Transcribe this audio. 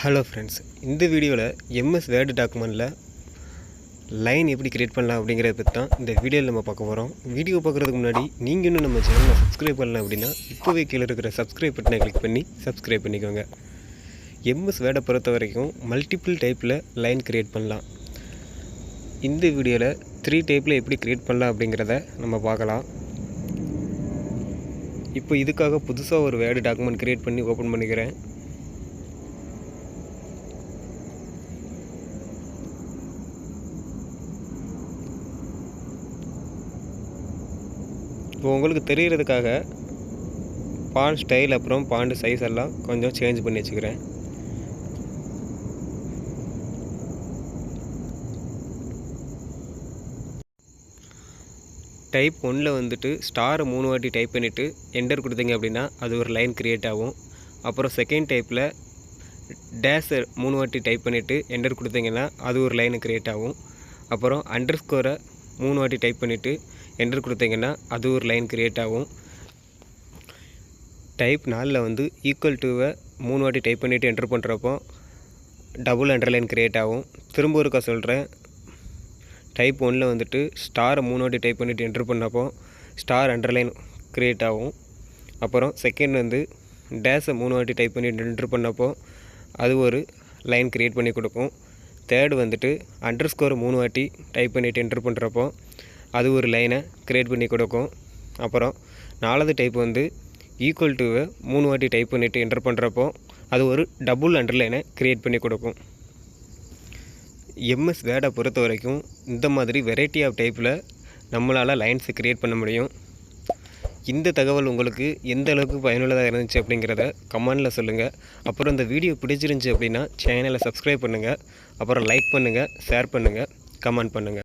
Hello friends, இந்த வீடியோவில் MS word டாக்குமெண்ட்டில் line எப்படி கிரியேட் பண்ணலாம் அப்படிங்கிறத பற்றி தான் இந்த வீடியோவில் நம்ம பார்க்க போகிறோம். வீடியோ பார்க்குறதுக்கு முன்னாடி நீங்கள் இன்னும் நம்ம சேனலை சப்ஸ்கிரைப் பண்ணலாம் அப்படின்னா இப்போவே கீழே இருக்கிற சப்ஸ்கிரைப் பட்டனை கிளிக் பண்ணி சப்ஸ்கிரைப் பண்ணிக்கோங்க. எம்எஸ் வேர்டை பொறுத்த வரைக்கும் மல்டிபிள் டைப்பில் லைன் கிரியேட் பண்ணலாம். இந்த வீடியோவில் 3 டைப்பில் எப்படி கிரியேட் பண்ணலாம் அப்படிங்கிறத நம்ம பார்க்கலாம். இப்போ இதுக்காக புதுசாக ஒரு வேர்டு டாக்குமெண்ட் கிரியேட் பண்ணி ஓப்பன் பண்ணிக்கிறேன். இப்போ உங்களுக்கு தெரிகிறதுக்காக பாண்ட் ஸ்டைல் அப்புறம் பாண்ட் சைஸ் எல்லாம் கொஞ்சம் சேஞ்ச் பண்ணி வச்சுக்கிறேன். டைப் 1ல் வந்துட்டு ஸ்டாரை 3 வாட்டி டைப் பண்ணிவிட்டு என்டர் கொடுத்தீங்க அப்படின்னா அது ஒரு லைன் க்ரியேட் ஆகும். அப்புறம் செகண்ட் டைப்பில் டேஷை 3 வாட்டி டைப் பண்ணிவிட்டு என்டர் கொடுத்தீங்கன்னா அது ஒரு லைன் க்ரியேட் ஆகும். அப்புறம் அண்டர் ஸ்கோரை 3 வாட்டி டைப் பண்ணிவிட்டு என்டர் கொடுத்தீங்கன்னா அது ஒரு லைன் க்ரியேட் ஆகும். டைப் 4ல் வந்து ஈக்குவல் டுவை 3 வாட்டி டைப் பண்ணிவிட்டு என்டர் பண்ணுறப்போ டபுள் அண்டர்லைன் க்ரியேட் ஆகும். திரும்ப ஒருக்கா சொல்கிறேன். டைப் 1ல் வந்துட்டு ஸ்டாரை 3 வாட்டி டைப் பண்ணிவிட்டு என்டர் பண்ணப்போ ஸ்டார் அண்டர்லைன் க்ரியேட் ஆகும். அப்புறம் செகண்ட் வந்து டேஷை 3 வாட்டி டைப் பண்ணிவிட்டு என்டர் பண்ணப்போ அது ஒரு லைன் க்ரியேட் பண்ணி கொடுக்கும். தேர்டு வந்துட்டு அண்டர் ஸ்கோரை 3 வாட்டி டைப் பண்ணிவிட்டு என்டர் பண்ணுறப்போ அது ஒரு லைனை க்ரியேட் பண்ணி கொடுக்கும். அப்புறம் 4வது டைப் வந்து ஈக்குவல் டுவை 3 வாட்டி டைப் பண்ணிவிட்டு என்டர் பண்ணுறப்போ அது ஒரு டபுள் அண்டர்லைனை க்ரியேட் பண்ணி கொடுக்கும். எம்எஸ் வேர்டை பொறுத்த வரைக்கும் இந்த மாதிரி வெரைட்டி ஆஃப் டைப்பில் நம்மளால் லைன்ஸை க்ரியேட் பண்ண முடியும். இந்த தகவல் உங்களுக்கு எந்த அளவுக்கு பயனுள்ளதாக இருந்துச்சு அப்படிங்கிறத கமெண்டில் சொல்லுங்கள். அப்புறம் இந்த வீடியோ பிடிச்சிருந்துச்சி அப்படின்னா சேனலை சப்ஸ்கிரைப் பண்ணுங்கள். அப்புறம் லைக் பண்ணுங்கள், ஷேர் பண்ணுங்கள், கமெண்ட் பண்ணுங்கள்.